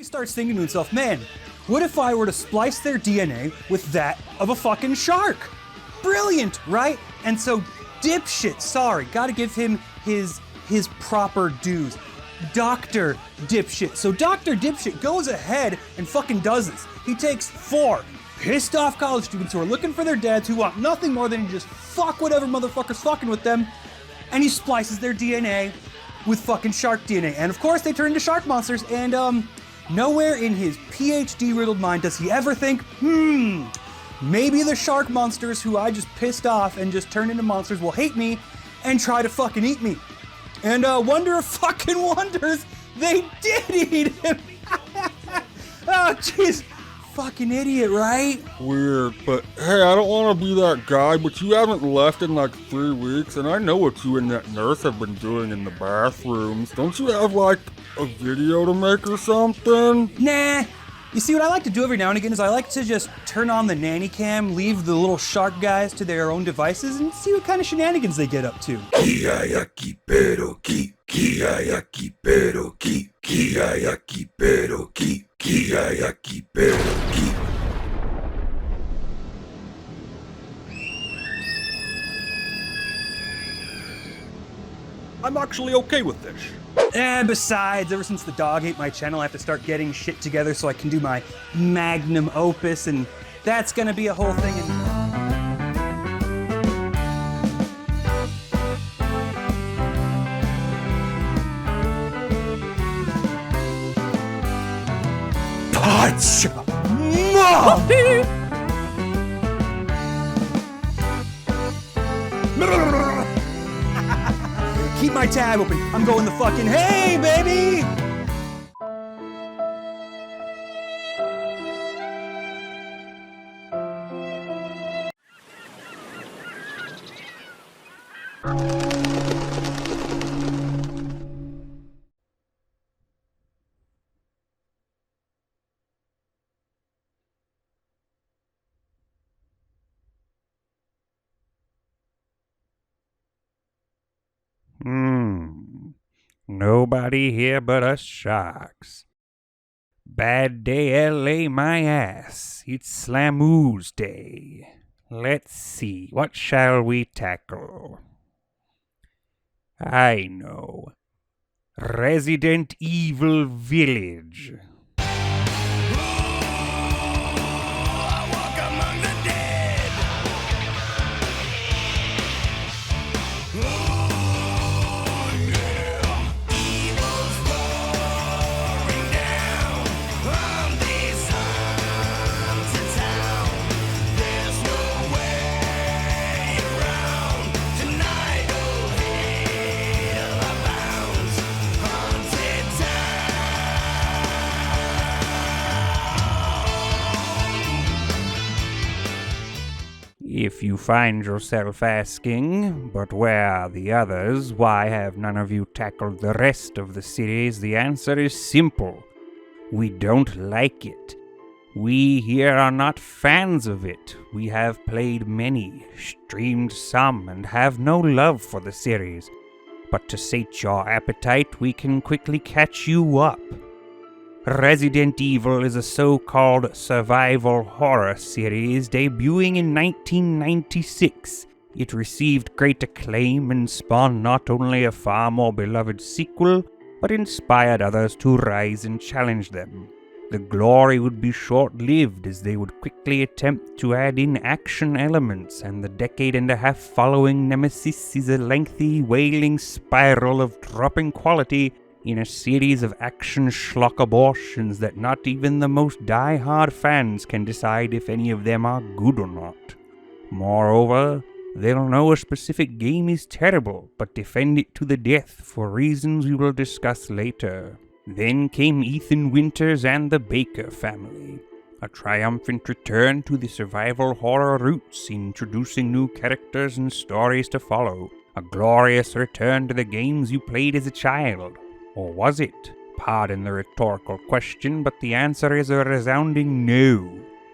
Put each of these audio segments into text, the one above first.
He starts thinking to himself, man, what if I were to splice their DNA with that of a fucking shark? Brilliant, right? And so dipshit, sorry, gotta give him his proper dues. Dr. Dipshit. So Dr. Dipshit goes ahead and fucking does this. He takes 4 pissed off college students who are looking for their dads who want nothing more than to just fuck whatever motherfucker's fucking with them, and he splices their DNA with fucking shark DNA. And of course they turn into shark monsters, and nowhere in his PhD-riddled mind does he ever think, maybe the shark monsters who I just pissed off and just turned into monsters will hate me and try to fucking eat me. And wonder of fucking wonders, they did eat him! Oh, jeez. Fucking idiot, right? Weird, but hey, I don't want to be that guy, but you haven't left in like 3 weeks, and I know what you and that nurse have been doing in the bathrooms. Don't you have like a video to make or something? Nah. You see, what I like to do every now and again is I like to just turn on the nanny cam, leave the little shark guys to their own devices, and see what kind of shenanigans they get up to. I'm actually okay with this. And besides, ever since the dog ate my channel, I have to start getting shit together so I can do my magnum opus, and that's gonna be a whole thing. Punch! Mom! Keep my tab open. I'm going the fucking hey, baby! Nobody here but us sharks. Bad day, LA, my ass. It's Slamooze Day. Let's see, what shall we tackle? I know. Resident Evil Village. If you find yourself asking, but where are the others? Why have none of you tackled the rest of the series? The answer is simple. We don't like it. We here are not fans of it. We have played many, streamed some, and have no love for the series. But to sate your appetite, we can quickly catch you up. Resident Evil is a so-called survival horror series debuting in 1996. It received great acclaim and spawned not only a far more beloved sequel, but inspired others to rise and challenge them. The glory would be short-lived as they would quickly attempt to add in action elements, and the decade and a half following Nemesis is a lengthy, wailing spiral of dropping quality in a series of action schlock abortions that not even the most die-hard fans can decide if any of them are good or not. Moreover, they'll know a specific game is terrible, but defend it to the death for reasons we will discuss later. Then came Ethan Winters and the Baker family. A triumphant return to the survival horror roots, introducing new characters and stories to follow. A glorious return to the games you played as a child. Or was it? Pardon the rhetorical question, but the answer is a resounding no.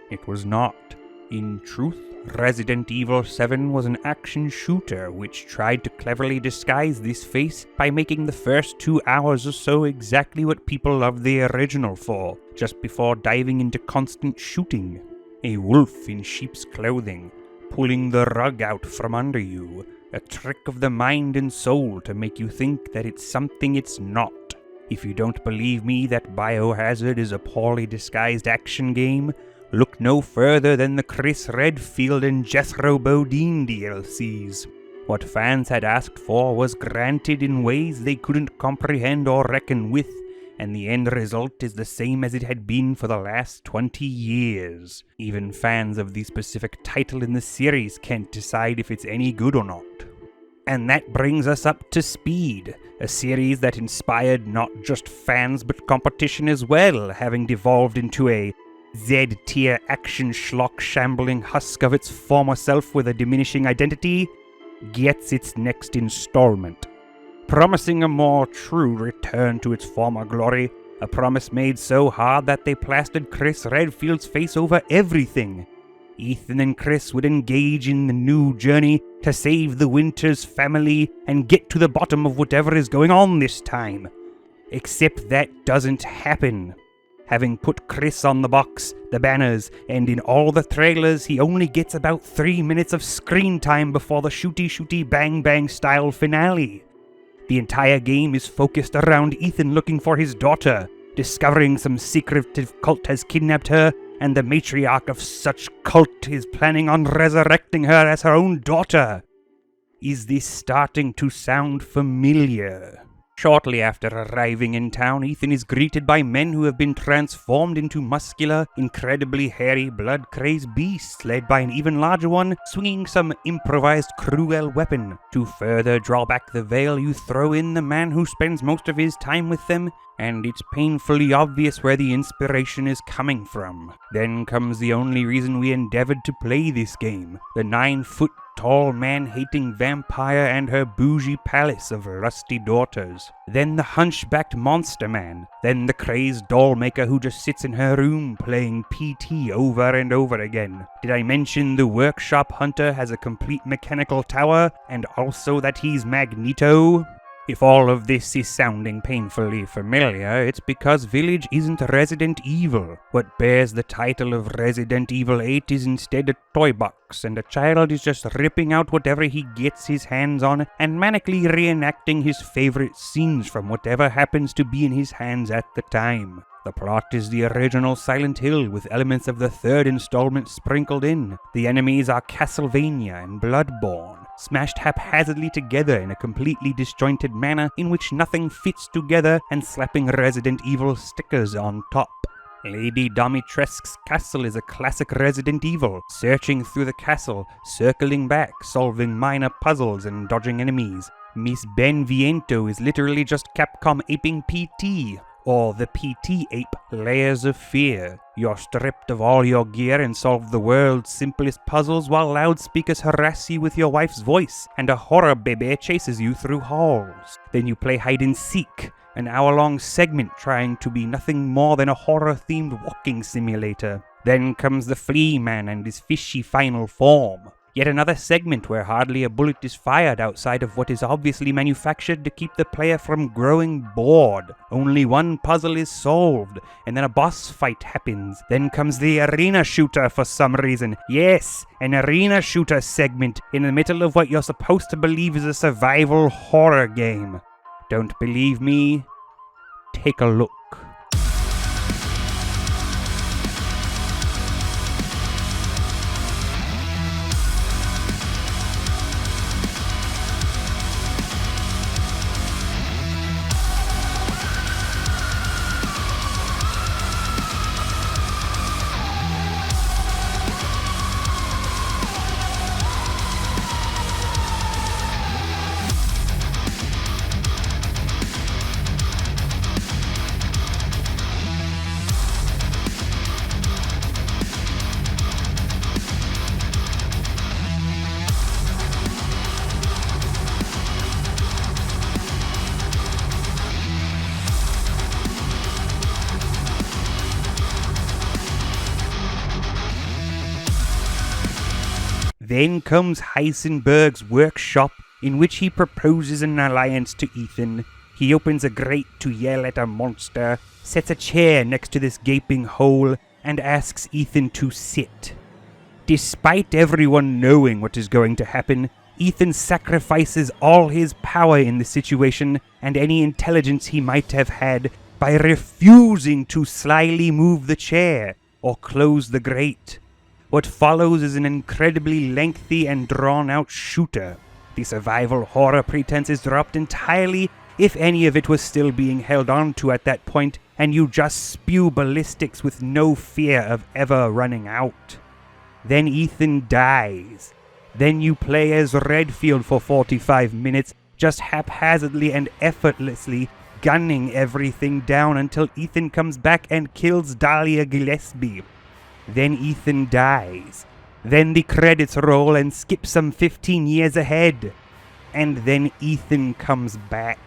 It was not. In truth, Resident Evil 7 was an action shooter which tried to cleverly disguise this face by making the first 2 hours or so exactly what people loved the original for, just before diving into constant shooting. A wolf in sheep's clothing, pulling the rug out from under you, a trick of the mind and soul to make you think that it's something it's not. If you don't believe me that Biohazard is a poorly disguised action game, look no further than the Chris Redfield and Jethro Bodine DLCs. What fans had asked for was granted in ways they couldn't comprehend or reckon with, and the end result is the same as it had been for the last 20 years. Even fans of the specific title in the series can't decide if it's any good or not. And that brings us up to Speed, a series that inspired not just fans but competition as well, having devolved into a Z-tier action schlock shambling husk of its former self with a diminishing identity, gets its next installment. Promising a more true return to its former glory, a promise made so hard that they plastered Chris Redfield's face over everything. Ethan and Chris would engage in the new journey to save the Winters family and get to the bottom of whatever is going on this time. Except that doesn't happen. Having put Chris on the box, the banners, and in all the trailers, he only gets about 3 minutes of screen time before the shooty bang bang style finale. The entire game is focused around Ethan looking for his daughter, discovering some secretive cult has kidnapped her, and the matriarch of such cult is planning on resurrecting her as her own daughter. Is this starting to sound familiar? Shortly after arriving in town, Ethan is greeted by men who have been transformed into muscular, incredibly hairy, blood-crazed beasts, led by an even larger one, swinging some improvised cruel weapon. To further draw back the veil, you throw in the man who spends most of his time with them, and it's painfully obvious where the inspiration is coming from. Then comes the only reason we endeavored to play this game, the 9-foot-tall man-hating vampire and her bougie palace of lusty daughters. Then the hunchbacked monster man. Then the crazed doll maker who just sits in her room playing PT over and over again. Did I mention the workshop hunter has a complete mechanical tower, and also that he's Magneto? If all of this is sounding painfully familiar, it's because Village isn't Resident Evil. What bears the title of Resident Evil 8 is instead a toy box, and a child is just ripping out whatever he gets his hands on and manically reenacting his favorite scenes from whatever happens to be in his hands at the time. The plot is the original Silent Hill with elements of the third installment sprinkled in. The enemies are Castlevania and Bloodborne, smashed haphazardly together in a completely disjointed manner in which nothing fits together, and slapping Resident Evil stickers on top. Lady Domitresque's castle is a classic Resident Evil, searching through the castle, circling back, solving minor puzzles and dodging enemies. Miss Benviento is literally just Capcom aping PT, or the PT ape Layers of Fear. You're stripped of all your gear and solve the world's simplest puzzles while loudspeakers harass you with your wife's voice, and a horror baby chases you through halls. Then you play hide and seek, an hour-long segment trying to be nothing more than a horror-themed walking simulator. Then comes the Flea Man and his fishy final form. Yet another segment where hardly a bullet is fired outside of what is obviously manufactured to keep the player from growing bored. Only one puzzle is solved, and then a boss fight happens. Then comes the arena shooter for some reason. Yes, an arena shooter segment in the middle of what you're supposed to believe is a survival horror game. Don't believe me? Take a look. Then comes Heisenberg's workshop, in which he proposes an alliance to Ethan. He opens a grate to yell at a monster, sets a chair next to this gaping hole, and asks Ethan to sit. Despite everyone knowing what is going to happen, Ethan sacrifices all his power in the situation and any intelligence he might have had by refusing to slyly move the chair or close the grate. What follows is an incredibly lengthy and drawn-out shooter. The survival horror pretense is dropped entirely, if any of it was still being held on to at that point, and you just spew ballistics with no fear of ever running out. Then Ethan dies. Then you play as Redfield for 45 minutes, just haphazardly and effortlessly gunning everything down until Ethan comes back and kills Dahlia Gillespie. Then Ethan dies. Then the credits roll and skip some 15 years ahead. And then Ethan comes back.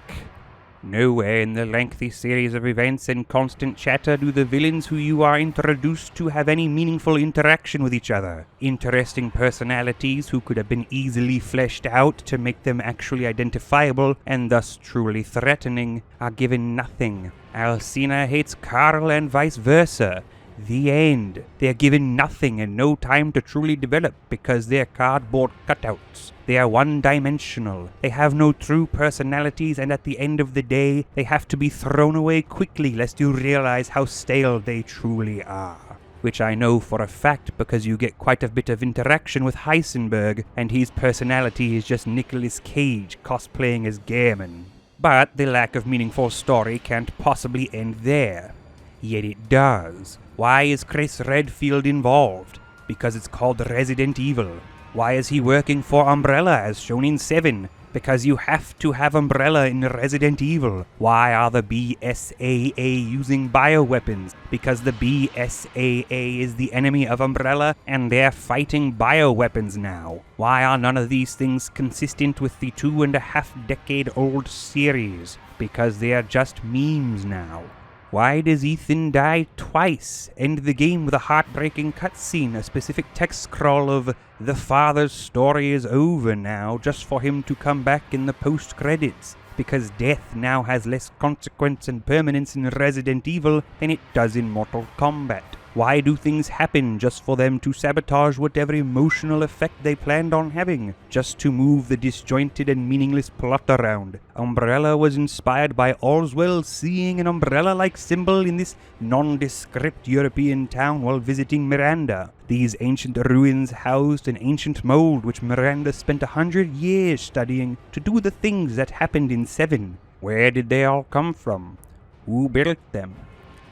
Nowhere in the lengthy series of events and constant chatter do the villains who you are introduced to have any meaningful interaction with each other. Interesting personalities who could have been easily fleshed out to make them actually identifiable and thus truly threatening are given nothing. Alcina hates Carl and vice versa. The end. They're given nothing and no time to truly develop because they're cardboard cutouts. They are one-dimensional. They have no true personalities, and at the end of the day, they have to be thrown away quickly lest you realize how stale they truly are. Which I know for a fact because you get quite a bit of interaction with Heisenberg, and his personality is just Nicolas Cage cosplaying as Gehrman. But the lack of meaningful story can't possibly end there. Yet it does. Why is Chris Redfield involved? Because it's called Resident Evil. Why is he working for Umbrella as shown in 7? Because you have to have Umbrella in Resident Evil. Why are the BSAA using bioweapons? Because the BSAA is the enemy of Umbrella and they're fighting bioweapons now. Why are none of these things consistent with the 2.5-decade-old series? Because they are just memes now. Why does Ethan die twice? End the game with a heartbreaking cutscene, a specific text scroll of "The father's story is over now," just for him to come back in the post-credits. Because death now has less consequence and permanence in Resident Evil than it does in Mortal Kombat. Why do things happen just for them to sabotage whatever emotional effect they planned on having? Just to move the disjointed and meaningless plot around. Umbrella was inspired by Oswald seeing an umbrella-like symbol in this nondescript European town while visiting Miranda. These ancient ruins housed an ancient mold which Miranda spent 100 years studying to do the things that happened in 7. Where did they all come from? Who built them?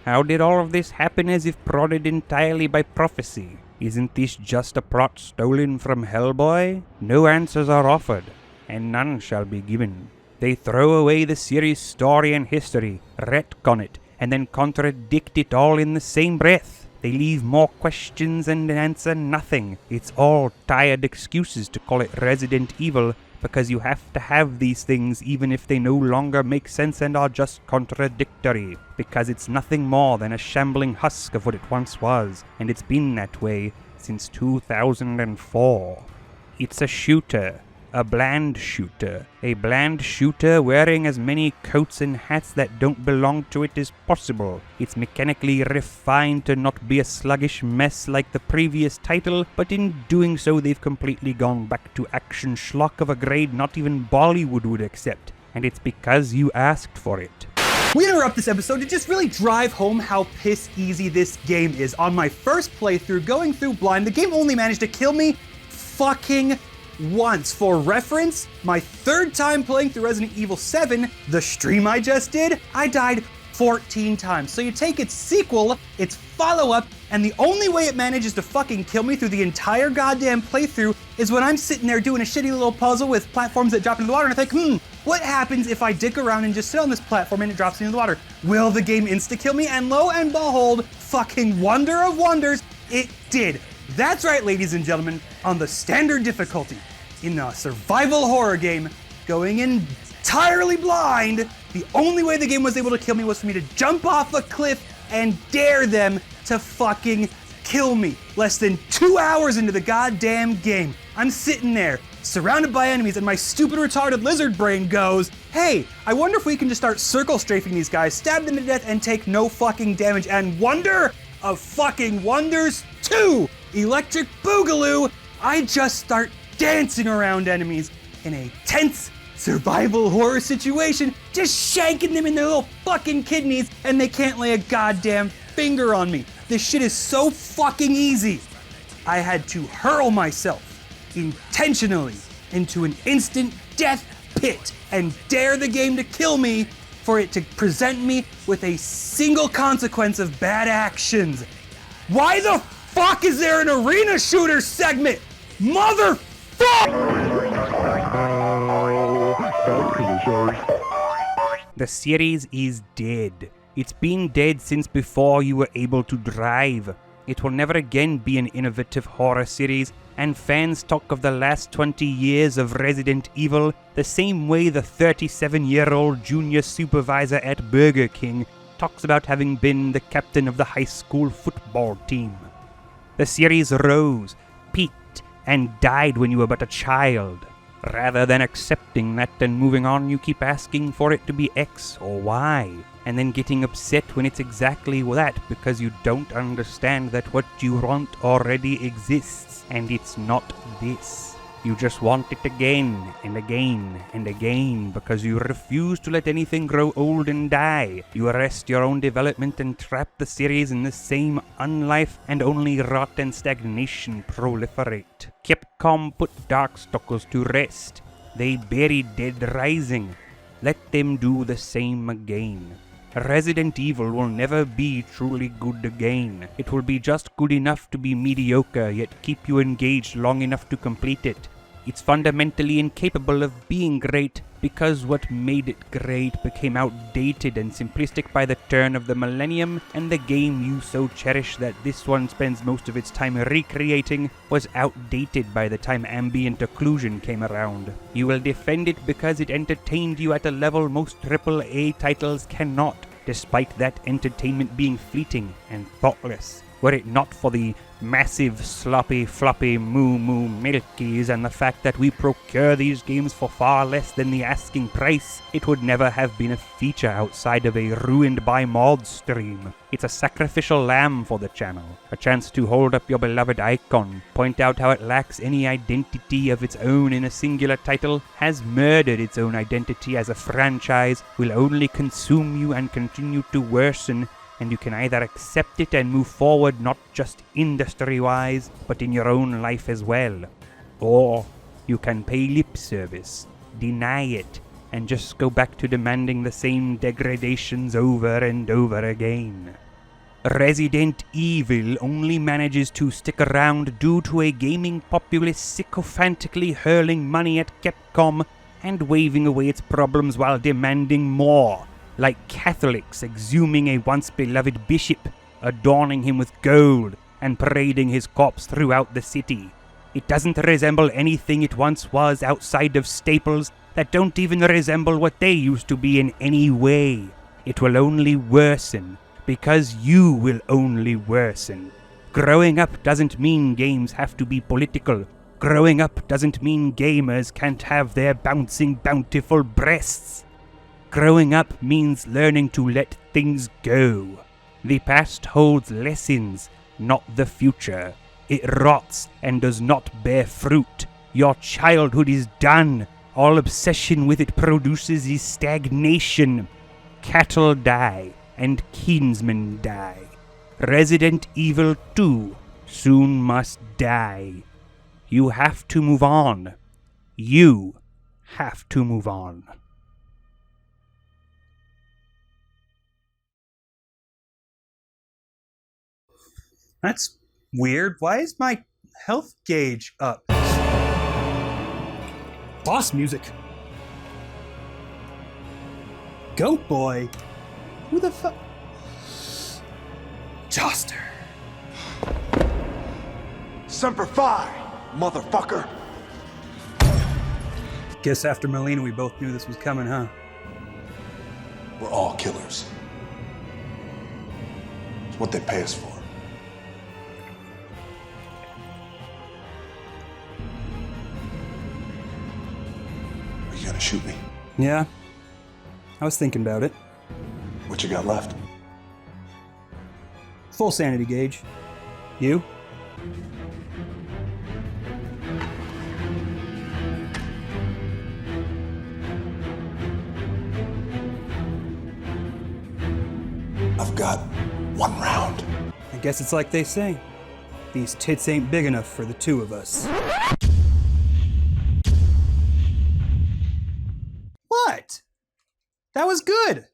How did all of this happen as if prodded entirely by prophecy? Isn't this just a plot stolen from Hellboy? No answers are offered, and none shall be given. They throw away the series' story and history, retcon it, and then contradict it all in the same breath. They leave more questions and answer nothing. It's all tired excuses to call it Resident Evil, because you have to have these things even if they no longer make sense and are just contradictory, because it's nothing more than a shambling husk of what it once was, and it's been that way since 2004. It's a shooter. A bland shooter wearing as many coats and hats that don't belong to it as possible. It's mechanically refined to not be a sluggish mess like the previous title, but in doing so they've completely gone back to action schlock of a grade not even Bollywood would accept, and it's because you asked for it. We interrupt this episode to just really drive home how piss easy this game is. On my first playthrough, going through blind, the game only managed to kill me fucking once. For reference, my third time playing through Resident Evil 7, the stream I just did, I died 14 times. So you take its sequel, its follow-up, and the only way it manages to fucking kill me through the entire goddamn playthrough is when I'm sitting there doing a shitty little puzzle with platforms that drop into the water, and I think, what happens if I dick around and just sit on this platform and it drops into the water? Will the game insta-kill me? And lo and behold, fucking wonder of wonders, it did. That's right, ladies and gentlemen, on the standard difficulty, in a survival horror game, going entirely blind, the only way the game was able to kill me was for me to jump off a cliff and dare them to fucking kill me. Less than 2 hours into the goddamn game, I'm sitting there, surrounded by enemies, and my stupid retarded lizard brain goes, hey, I wonder if we can just start circle strafing these guys, stab them to death, and take no fucking damage. And wonder of fucking wonders, 2 Electric Boogaloo, I just start dancing around enemies in a tense survival horror situation, just shanking them in their little fucking kidneys, and they can't lay a goddamn finger on me. This shit is so fucking easy. I had to hurl myself intentionally into an instant death pit and dare the game to kill me for it to present me with a single consequence of bad actions. Why the fuck is there an arena shooter segment? Motherfucker! The series is dead. It's been dead since before you were able to drive. It will never again be an innovative horror series, and fans talk of the last 20 years of Resident Evil the same way the 37-year-old junior supervisor at Burger King talks about having been the captain of the high school football team. The series rose, peaked, and died when you were but a child. Rather than accepting that and moving on, you keep asking for it to be X or Y, and then getting upset when it's exactly that because you don't understand that what you want already exists, and it's not this. You just want it again and again and again because you refuse to let anything grow old and die. You arrest your own development and trap the series in the same unlife, and only rot and stagnation proliferate. Capcom put Darkstalkers to rest. They buried Dead Rising. Let them do the same again. Resident Evil will never be truly good again. It will be just good enough to be mediocre, yet keep you engaged long enough to complete it. It's fundamentally incapable of being great because what made it great became outdated and simplistic by the turn of the millennium, and the game you so cherish that this one spends most of its time recreating was outdated by the time ambient occlusion came around. You will defend it because it entertained you at a level most AAA titles cannot, despite that entertainment being fleeting and thoughtless. Were it not for the massive, sloppy, floppy, moo-moo milkies and the fact that we procure these games for far less than the asking price, it would never have been a feature outside of a ruined by mods stream. It's a sacrificial lamb for the channel, a chance to hold up your beloved icon, point out how it lacks any identity of its own in a singular title, has murdered its own identity as a franchise, will only consume you and continue to worsen, and you can either accept it and move forward not just industry-wise, but in your own life as well. Or you can pay lip service, deny it, and just go back to demanding the same degradations over and over again. Resident Evil only manages to stick around due to a gaming populace sycophantically hurling money at Capcom and waving away its problems while demanding more. Like Catholics exhuming a once-beloved bishop, adorning him with gold, and parading his corpse throughout the city. It doesn't resemble anything it once was outside of staples that don't even resemble what they used to be in any way. It will only worsen, because you will only worsen. Growing up doesn't mean games have to be political. Growing up doesn't mean gamers can't have their bouncing, bountiful breasts. Growing up means learning to let things go. The past holds lessons, not the future. It rots and does not bear fruit. Your childhood is done. All obsession with it produces is stagnation. Cattle die, and kinsmen die. Resident Evil 2 soon must die. You have to move on. You have to move on. That's weird. Why is my health gauge up? Boss music. Goat boy. Who the fuck? Joster. Semper Fi, motherfucker. Guess after Melina we both knew this was coming, huh? We're all killers. It's what they pay us for. shoot me. Yeah, I was thinking about it. What you got left? Full sanity gauge. You? I've got 1 round. I guess it's like they say. These tits ain't big enough for the two of us. What? That was good.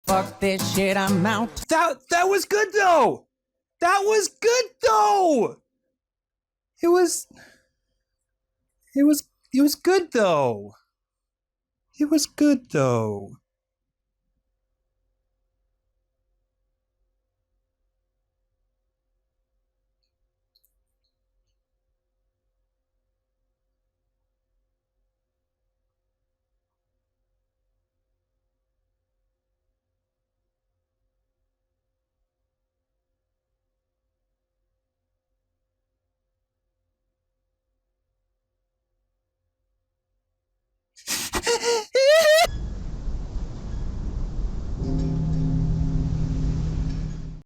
Fuck this shit, I'm out. That was good though. That was good though. It was good though. It was good though.